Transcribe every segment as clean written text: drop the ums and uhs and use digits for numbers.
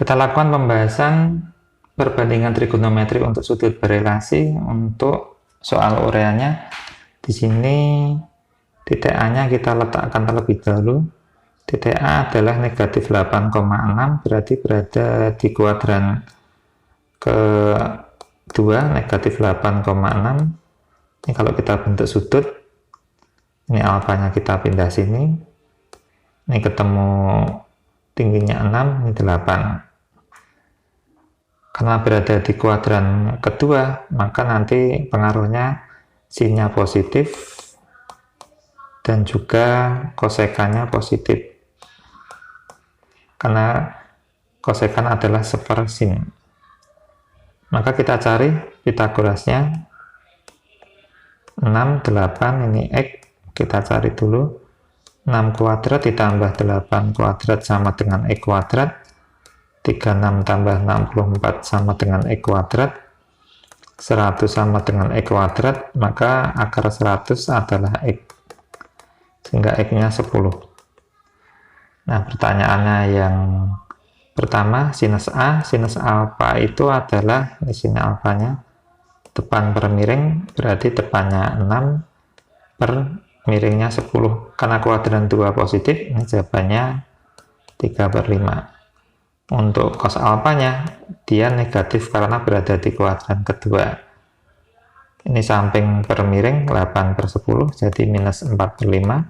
Kita lakukan pembahasan perbandingan trigonometri untuk sudut berelasi untuk soal ureanya. Di sini titik A-nya kita letakkan terlebih dahulu. Titik A adalah negatif 8,6, berarti berada di kuadran kedua, negatif 8,6. Ini kalau kita bentuk sudut, ini alfanya kita pindah sini. Ini ketemu tingginya 6, ini 8. Karena berada di kuadran kedua, maka nanti pengaruhnya sinnya positif dan juga kosekannya positif. Karena kosekan adalah sepersin. Maka kita cari Pitagorasnya. 6, 8, ini X. Kita cari dulu. 6 kuadrat ditambah 8 kuadrat sama dengan X kuadrat. 36 tambah 64 sama dengan X kuadrat. 100 sama dengan X kuadrat, maka akar 100 adalah X. Sehingga X-nya 10. Nah, pertanyaannya yang pertama, sinus A. Sinus alfa itu adalah, di sini alfanya, depan per miring, berarti depannya 6 per miringnya 10. Karena kuadran 2 positif, ini jawabannya 3/5. Untuk cos alfanya, dia negatif karena berada di kuadran kedua. Ini samping per miring 8/10, jadi minus 4/5.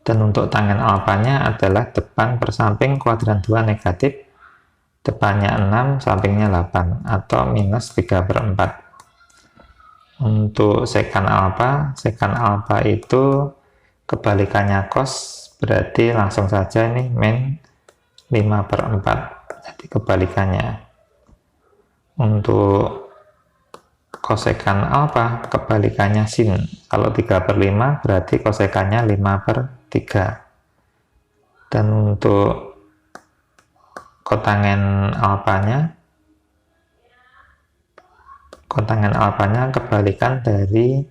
Dan untuk tangen alfanya adalah depan per samping kuadran 2 negatif, depannya 6, sampingnya 8, atau minus 3/4. Untuk sekan alfa itu kebalikannya cos, berarti langsung saja ini min 5/4, jadi kebalikannya. Untuk kosekan alfa, kebalikannya sin. Kalau 3/5 berarti kosekannya 5/3. Dan untuk kotangen alfanya kebalikan dari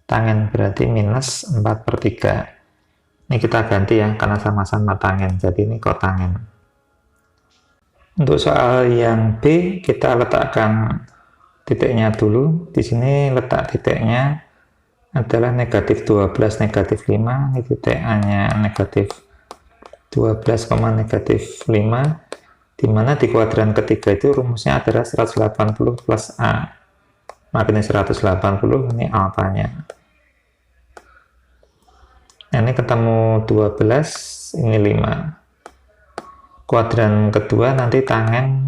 tangen, berarti minus 4/3. Ini kita ganti ya, karena sama-sama tangen, jadi ini kotangen. Untuk soal yang B, kita letakkan titiknya dulu. Di sini letak titiknya adalah negatif 12, negatif 5. Ini titik A-nya negatif 12, negatif 5. Dimana di kuadran ketiga itu rumusnya adalah 180 plus A. Makanya 180, ini alfanya. Nah, ini ketemu 12, ini 5. Kuadran kedua nanti tangen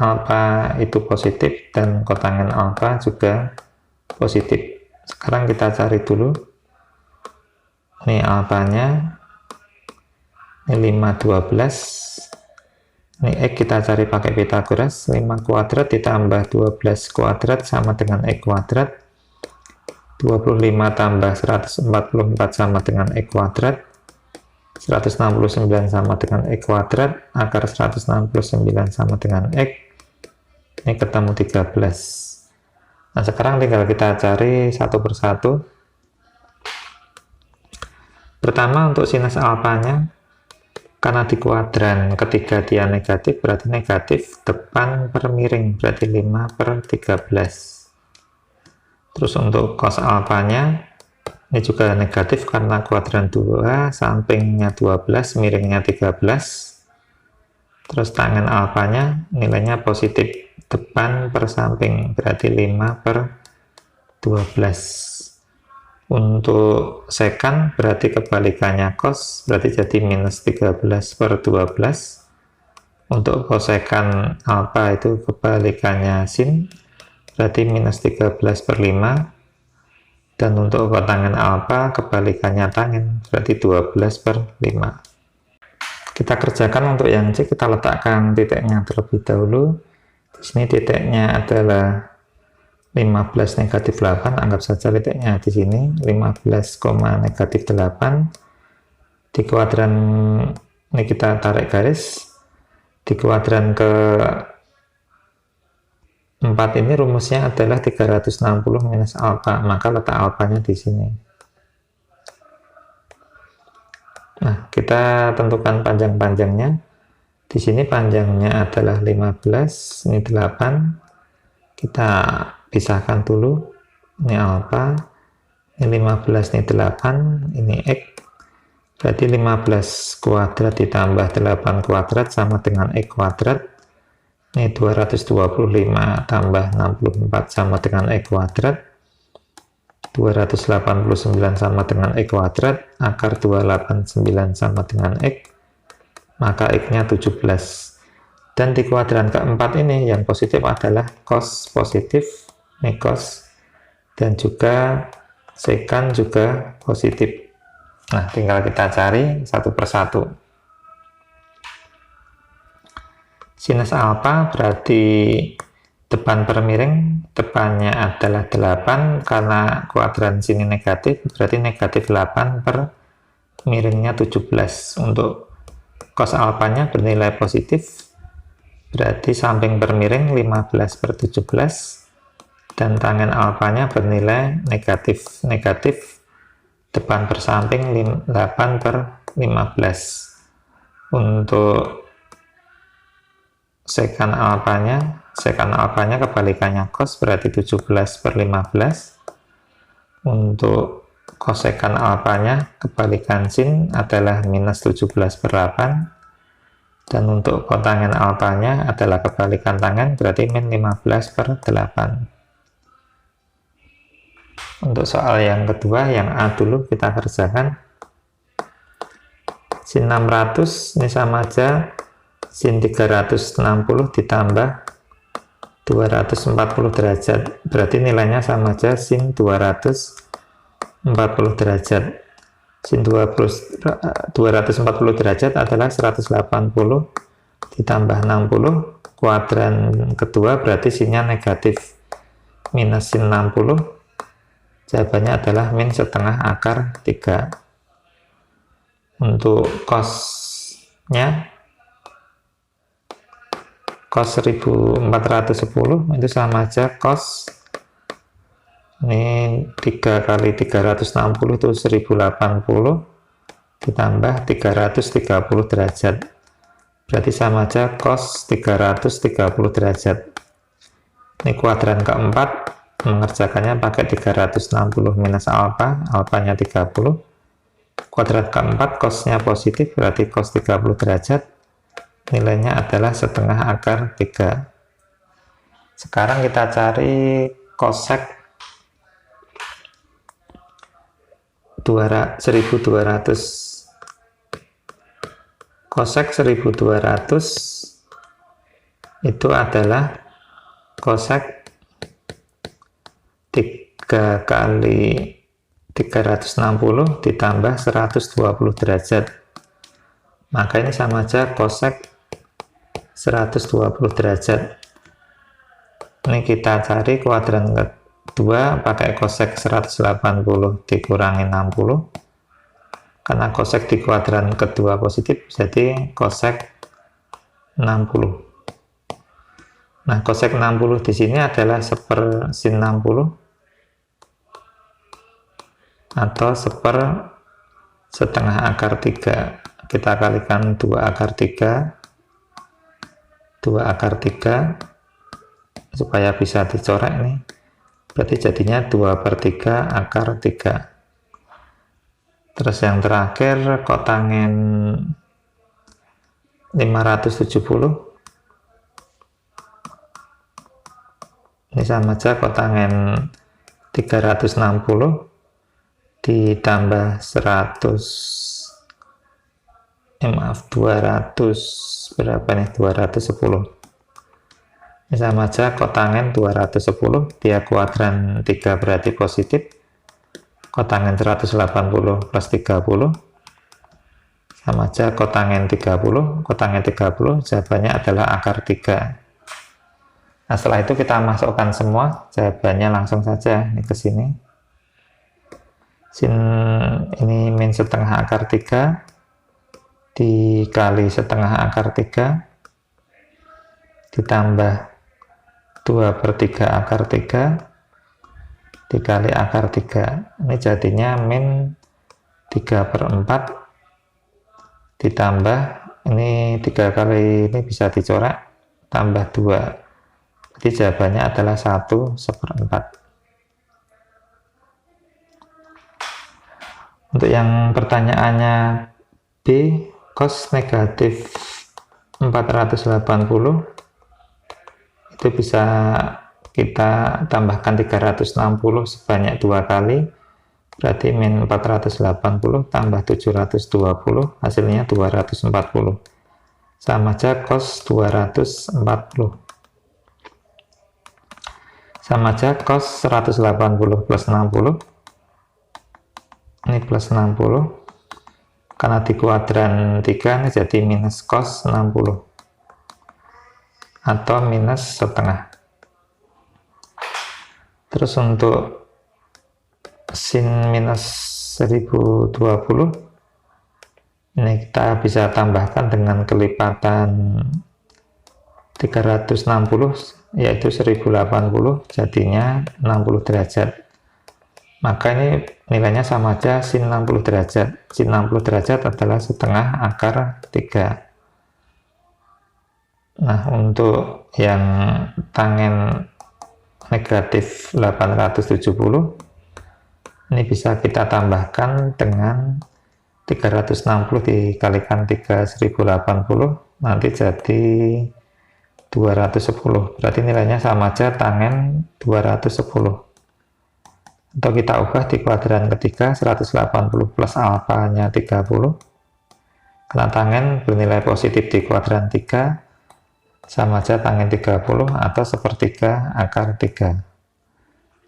alfa itu positif dan kotangen alfa juga positif. Sekarang kita cari dulu. Ini alfanya. Ini 5, 12. Ini X kita cari pakai Pitagoras. 5 kuadrat ditambah 12 kuadrat sama dengan X kuadrat. 25 tambah 144 sama dengan X kuadrat. 169 sama dengan X kuadrat. Akar 169 sama dengan X. Ini ketemu 13. Nah, sekarang tinggal kita cari satu persatu. Pertama, untuk sinus alfanya, karena di kuadran ketiga dia negatif, berarti negatif depan per miring, berarti 5/13. Terus untuk cos alfanya, ini juga negatif karena kuadran 2, sampingnya 12, miringnya 13. Terus tangen alfanya nilainya positif, depan per samping, berarti 5/12. Untuk sekan berarti kebalikannya cos, berarti jadi minus 13/12. Untuk kosekan alfa itu kebalikannya sin, berarti minus 13/5. Dan untuk kotangen alfa kebalikannya tangen, berarti 12/5. Kita kerjakan untuk yang C, kita letakkan titiknya terlebih dahulu. Di sini titiknya adalah 15 negatif 8, anggap saja titiknya di sini 15, negatif 8. Di kuadran ini kita tarik garis. Di kuadran ke 4 ini rumusnya adalah 360 minus alfa, maka letak alfanya di sini. Nah, kita tentukan panjang-panjangnya. Di sini panjangnya adalah 15, ini 8. Kita pisahkan dulu. Ini alfa, ini 15, ini 8, ini X. Berarti 15 kuadrat ditambah 8 kuadrat sama dengan X kuadrat. Ini 225 tambah 64 sama dengan X kuadrat. 289 sama dengan X kuadrat. Akar 289 sama dengan X. Maka X-nya 17. Dan di kuadran keempat ini yang positif adalah cos positif, ini cos, dan juga sekan juga positif. Nah, tinggal kita cari satu persatu. Sinus alfa berarti depan per miring, depannya adalah 8, karena kuadran sini negatif, berarti negatif 8 per miringnya 17. Untuk cos alfanya bernilai positif, berarti samping per miring 15 per 17, dan tangen alfanya bernilai negatif, depan per samping 8 per 15. Untuk sekan alfanya kebalikannya cos, berarti 17 per 15. Untuk kosekan alfanya kebalikan sin adalah minus 17 per 8, dan untuk kotangen alfanya adalah kebalikan tangen, berarti min 15 per 8. Untuk soal yang kedua, yang A dulu kita kerjakan. Sin 600 ini sama aja sin 360 ditambah 240 derajat, berarti nilainya sama aja sin 240 derajat. Sin 240 derajat adalah 180 ditambah 60, kuadran kedua berarti sinnya negatif, minus sin 60. Jawabannya adalah min setengah akar 3. Untuk cosnya, cos 1410 itu sama aja cos, ini 3 kali 360 itu 1080 ditambah 330 derajat, berarti sama aja cos 330 derajat. Ini kuadran keempat, mengerjakannya pakai 360 minus alfa, alfanya 30. Kuadran keempat cosnya positif, berarti cos 30 derajat, nilainya adalah setengah akar 3. Sekarang kita cari cosec 1200. Cosec 1200 itu adalah cosec 3 kali 360 ditambah 120 derajat. Maka ini sama aja cosec 120 derajat. Ini kita cari kuadran kedua pakai cosec 180 dikurangi 60, karena cosec di kuadran kedua positif, jadi cosec 60. Nah, cosec 60 di sini adalah 1/sin 60 atau 1/setengah akar 3. Kita kalikan 2 akar 3 supaya bisa dicoret nih. Berarti jadinya 2/3 akar 3. Terus yang terakhir kotangen 570. Ini sama aja kotangen 360 ditambah 200 berapa nih, 210. Ini sama aja kotangen 210, dia kuadran 3 berarti positif, kotangen 180 plus 30 sama aja kotangen 30, kotangen 30 jawabannya adalah akar 3. Nah, setelah itu kita masukkan semua, jawabannya langsung saja ini ke sini. Sin ini min setengah akar 3 dikali setengah akar 3 ditambah 2/3 akar 3 dikali akar 3. Ini jadinya min 3/4 ditambah ini 3 kali ini bisa dicoret, tambah 2. Jadi jawabannya adalah 1/4. Untuk yang pertanyaannya B, cos negatif 480 itu bisa kita tambahkan 360 sebanyak 2 kali, berarti min 480 tambah 720 hasilnya 240, sama aja cos 240, sama aja cos 180 plus 60, ini plus 60, karena di kuadran 3 ini jadi minus cos 60 atau minus setengah. Terus untuk sin minus 1020 ini kita bisa tambahkan dengan kelipatan 360 yaitu 1080, jadinya 60 derajat. Maka ini nilainya sama aja sin 60 derajat. Sin 60 derajat adalah setengah akar 3. Nah, untuk yang tangen negatif 870 ini bisa kita tambahkan dengan 360 dikalikan 3080, nanti jadi 210. Berarti nilainya sama aja tangen 210. Atau kita ubah di kuadran ketiga, 180 plus alfanya 30. Karena tangen bernilai positif di kuadran 3, sama aja tangen 30 atau sepertiga akar 3.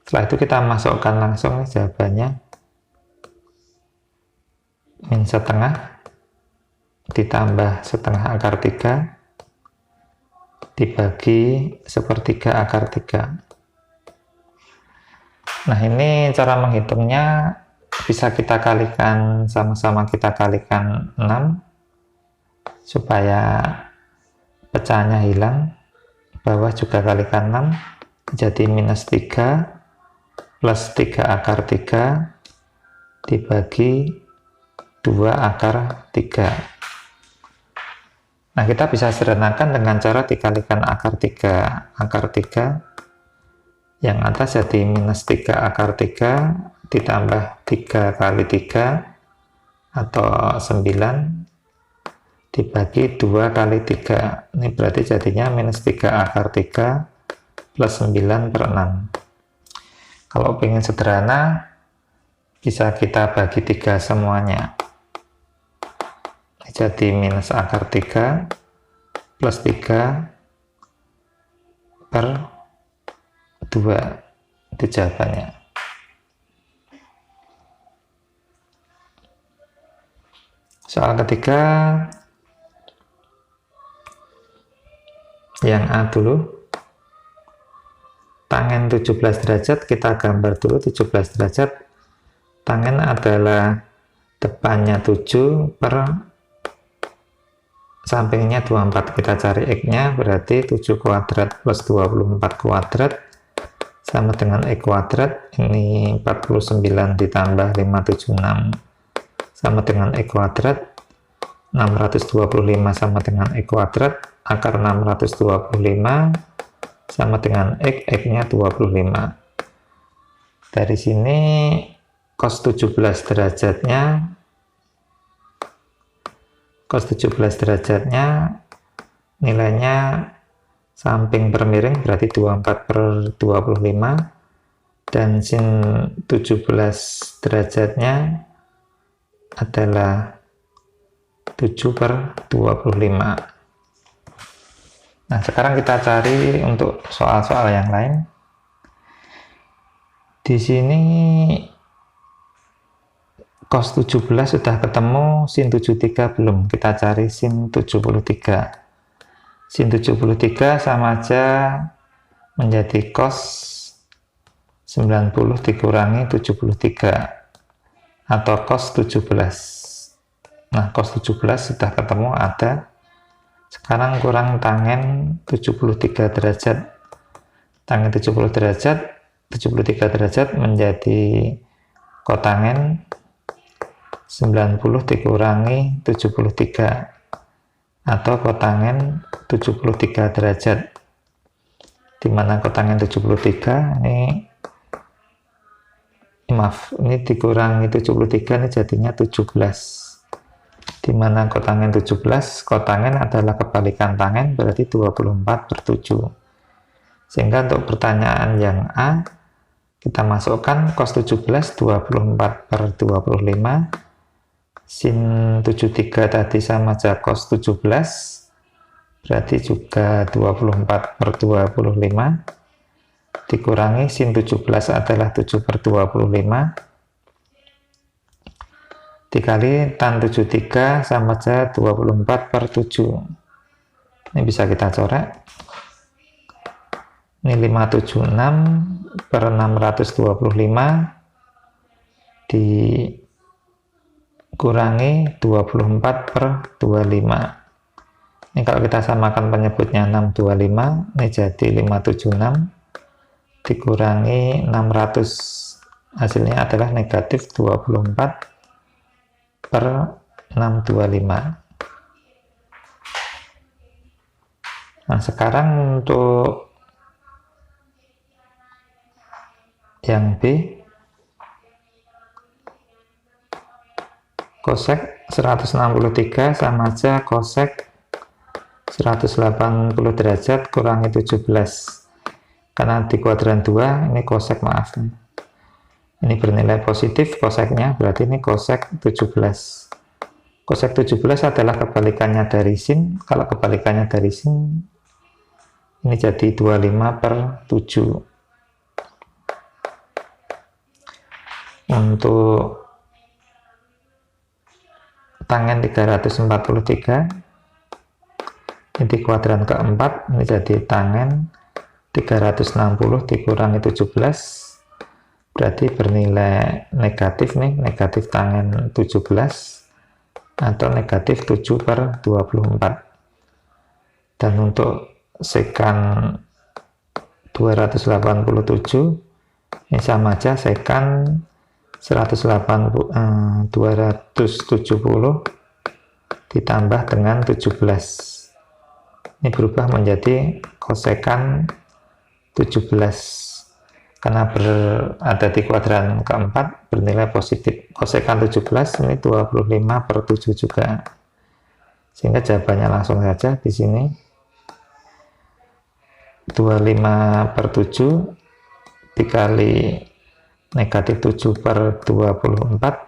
Setelah itu kita masukkan langsung nih jawabannya. Min setengah ditambah setengah akar 3 dibagi sepertiga akar 3. Nah, ini cara menghitungnya bisa kita kalikan, sama-sama kita kalikan 6 supaya pecahannya hilang. Bawah juga kalikan 6 jadi minus 3 plus 3 akar 3 dibagi 2 akar 3. Nah, kita bisa sederhanakan dengan cara dikalikan akar 3 yang atas jadi minus 3 akar 3 ditambah 3 kali 3 atau 9 dibagi 2 kali 3. Ini berarti jadinya minus 3 akar 3 plus 9/6. Kalau ingin sederhana bisa kita bagi 3 semuanya. Jadi minus akar 3 plus 3 per 2, itu jawabannya. Soal ketiga yang A dulu. Tangen 17 derajat, kita gambar dulu 17 derajat. Tangen adalah depannya 7 per sampingnya 24. Kita cari X-nya, berarti 7 kuadrat plus 24 kuadrat sama dengan X kuadrat. Ini 49 ditambah 576 sama dengan X kuadrat. 625 sama dengan X kuadrat. Akar 625 sama dengan X, X-nya 25. Dari sini cos 17 derajatnya nilainya samping per miring berarti 24/25, dan sin 17 derajatnya adalah 7/25. Nah, sekarang kita cari untuk soal-soal yang lain. Di sini cos 17 sudah ketemu, sin 73 belum. Kita cari sin 73. Sin 73 sama aja menjadi cos 90 dikurangi 73 atau cos 17. Nah, cos 17 sudah ketemu, ada. Sekarang kurang tangen 73 derajat. Tangen 73 derajat menjadi kotangen 90 dikurangi 73. atau kotangen 73 derajat, dimana kotangen 73 ini maaf, ini dikurangi 73 ini jadinya 17, dimana kotangen 17, kotangen adalah kebalikan tangen, berarti 24/7. Sehingga untuk pertanyaan yang A, kita masukkan cos 17 24/25, sin 73 tadi sama aja cos 17, berarti juga 24/25, dikurangi sin 17 adalah 7/25, dikali tan 73 sama aja 24/7. Ini bisa kita coret. Ini 576/625 dikurangi 24/25. Ini kalau kita samakan penyebutnya 625, ini jadi 576 dikurangi 600, hasilnya adalah negatif 24/625. Nah, sekarang untuk yang B, kosek 163 sama aja kosek 180 derajat kurangi 17. Karena di kuadran 2 ini kosek, maaf, ini bernilai positif koseknya, berarti ini kosek 17. Kosek 17 adalah kebalikannya dari sin. Kalau kebalikannya dari sin, ini jadi 25/7. Untuk tangen 343, ini di kuadran keempat, ini jadi tangen 360 dikurangi 17, berarti bernilai negatif nih, negatif tangen 17 atau negatif 7/24. Dan untuk sekan 287, ini sama aja sekan 270 ditambah dengan 17. Ini berubah menjadi kosekan 17. Karena berada di kuadran keempat, bernilai positif. Kosekan 17 ini 25/7 juga. Sehingga jawabannya langsung saja di sini. 25/7 dikali negatif 7/24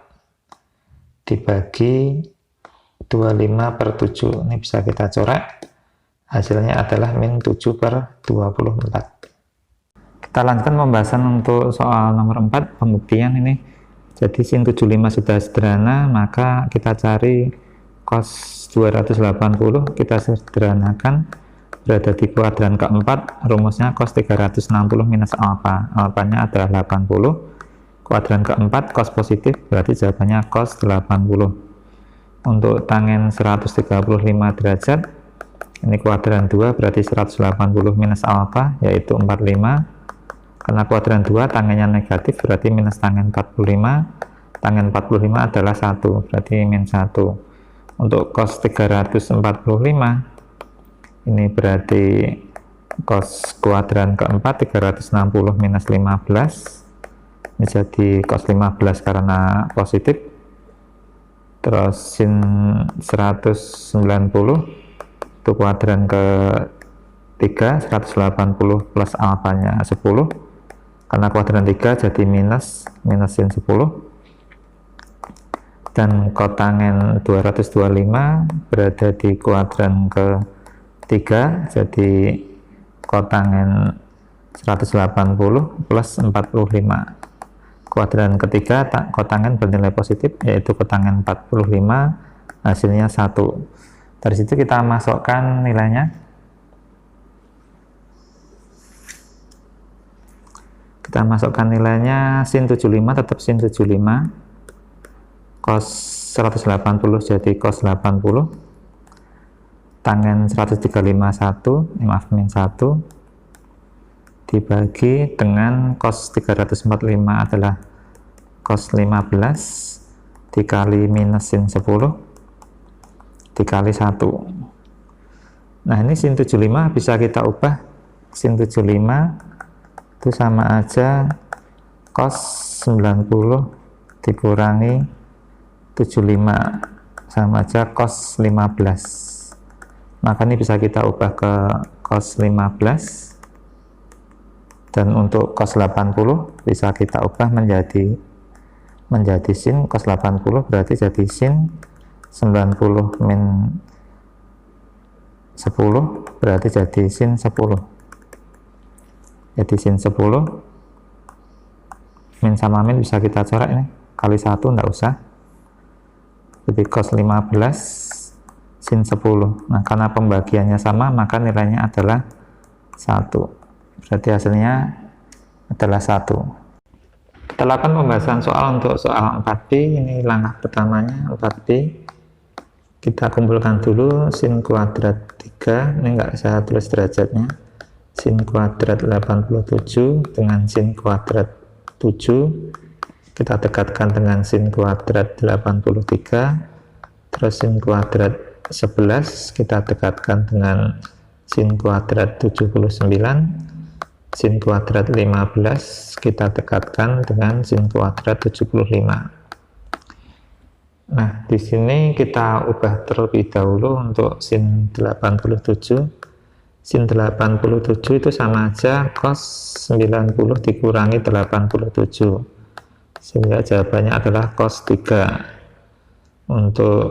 dibagi 25/7. Ini bisa kita coret. Hasilnya adalah min 7/24. Kita lanjutkan pembahasan untuk soal nomor 4, pembuktian ini. Jadi sin 75 sudah sederhana, maka kita cari cos 280, kita sederhanakan, berada di kuadran keempat, rumusnya cos 360 minus alfa. Alfanya adalah 80. Kuadran keempat cos positif, berarti jawabannya cos 80. Untuk tangen 135 derajat, ini kuadran 2, berarti 180 minus alfa, yaitu 45. Karena kuadran 2 tangennya negatif, berarti minus tangen 45. Tangen 45 adalah 1, berarti min 1. Untuk cos 345, ini berarti cos kuadran keempat 360 minus 15. Ini jadi cos 15 karena positif. Terus sin 190 itu kuadran ke-3, 180 plus alfanya 10. Karena kuadran 3 jadi minus sin 10. Dan kotangen 225 berada di kuadran ke-3, jadi kotangen 180 plus 45. Kuadran ketiga kotangen bernilai positif, yaitu kotangen 45, hasilnya 1. Dari situ kita masukkan nilainya. Kita masukkan nilainya, sin 75 tetap sin 75, cos 180 jadi cos 80, tangen 135 maaf min 1, dibagi dengan cos 345 adalah cos 15 dikali minus sin 10 dikali 1. Nah, ini sin 75 bisa kita ubah. Sin 75 itu sama aja cos 90 dikurangi 75 sama aja cos 15. Maka ini bisa kita ubah ke cos 15, dan untuk cos 80 bisa kita ubah menjadi sin cos 80, berarti jadi sin 90 min 10 berarti jadi sin 10. Jadi sin 10 min sama min bisa kita coret ini, kali 1 enggak usah. Jadi cos 15 sin 10. Nah, karena pembagiannya sama maka nilainya adalah 1. Berarti hasilnya adalah 1. Kita lakukan pembahasan soal untuk soal 4B. Ini langkah pertamanya 4B. Kita kumpulkan dulu sin kuadrat 3. Ini enggak saya tulis derajatnya. Sin kuadrat 87 dengan sin kuadrat 7. Kita dekatkan dengan sin kuadrat 83. Terus sin kuadrat 11 kita dekatkan dengan sin kuadrat 79. Sin kuadrat 15 kita dekatkan dengan sin kuadrat 75. Nah, di sini kita ubah terlebih dahulu untuk sin 87. Sin 87 itu sama aja cos 90 dikurangi 87. Sehingga jawabannya adalah cos 3. Untuk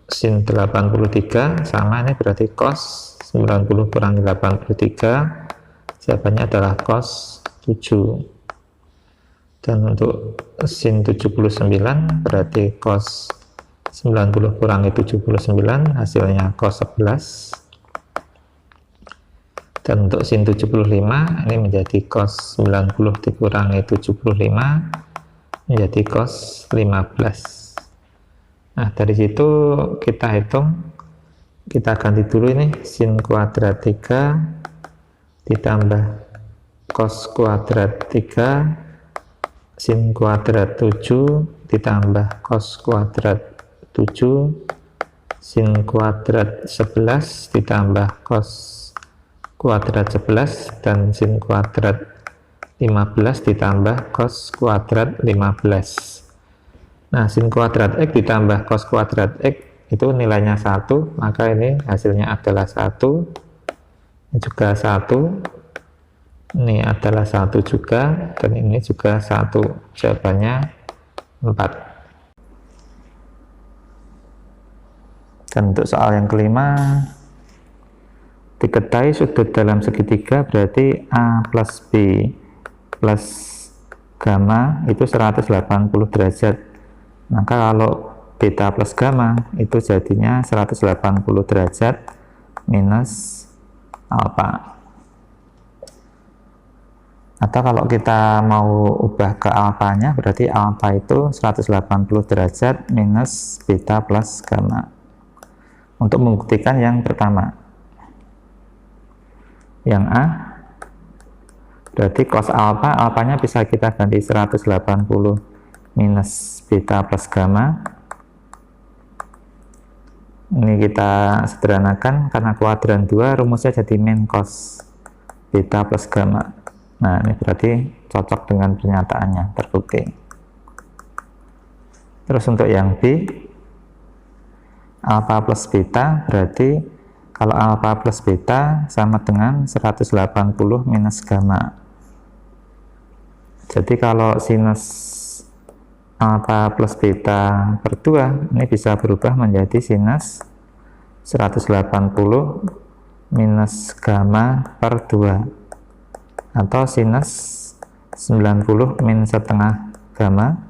sin 83 sama, ini berarti cos 90 kurangi 83. Jawabannya adalah cos 7. Dan untuk sin 79 berarti cos 90 kurangi 79, hasilnya cos 11. Dan untuk sin 75 ini menjadi cos 90 dikurangi 75 menjadi cos 15. Nah, dari situ kita hitung, kita ganti dulu ini sin kuadrat 3 ditambah cos kuadrat 3 sin kuadrat 7 ditambah cos kuadrat 7 sin kuadrat 11 ditambah cos kuadrat 11 dan sin kuadrat 15 ditambah cos kuadrat 15. Nah, sin kuadrat X ditambah cos kuadrat X itu nilainya 1, maka ini hasilnya adalah 1. Ini juga 1. Ini adalah 1 juga, dan ini juga 1. Jawabannya 4. Dan untuk soal yang kelima, diketahui sudut dalam segitiga berarti A plus B plus gamma itu 180 derajat. Maka kalau beta plus gamma itu jadinya 180 derajat minus alfa. Atau kalau kita mau ubah ke alfanya, berarti alfa itu 180 derajat minus beta plus gamma. Untuk membuktikan yang pertama, yang A, berarti cos alfa, alfanya bisa kita ganti 180 minus beta plus gamma. Ini kita sederhanakan, karena kuadran 2 rumusnya jadi min cos beta plus gamma. Nah, ini berarti cocok dengan pernyataannya, terbukti. Terus untuk yang B, alfa plus beta, berarti kalau alfa plus beta sama dengan 180 minus gamma. Jadi kalau sinus alfa plus beta per 2 ini bisa berubah menjadi sinus 180 minus gamma per 2, atau sinus 90 min setengah gamma.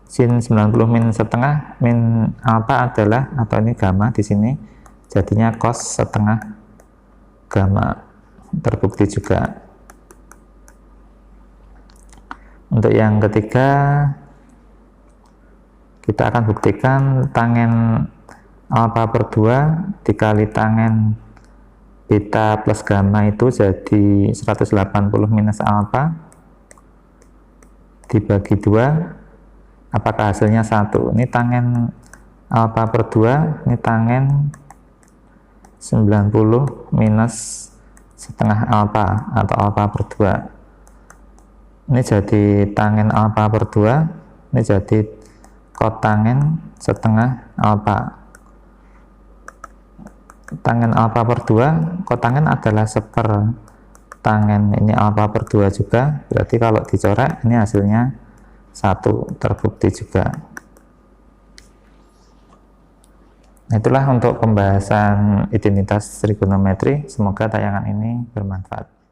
Sin 90 min setengah min alfa adalah, atau ini gamma di sini, jadinya cos setengah gamma. Terbukti juga. Untuk yang ketiga, kita akan buktikan tangen alfa per 2 dikali tangen beta plus gamma itu jadi 180 minus alfa dibagi 2, apakah hasilnya 1? Ini tangen alfa per 2, ini tangen 90 minus setengah alfa atau alfa per 2. Ini jadi tangen alfa per 2, ini jadi kotangen setengah alfa. Tangen alfa per 2, kotangen adalah seper tangen ini alfa per 2 juga, berarti kalau dicoret ini hasilnya 1, terbukti juga. Itulah untuk pembahasan identitas trigonometri. Semoga tayangan ini bermanfaat.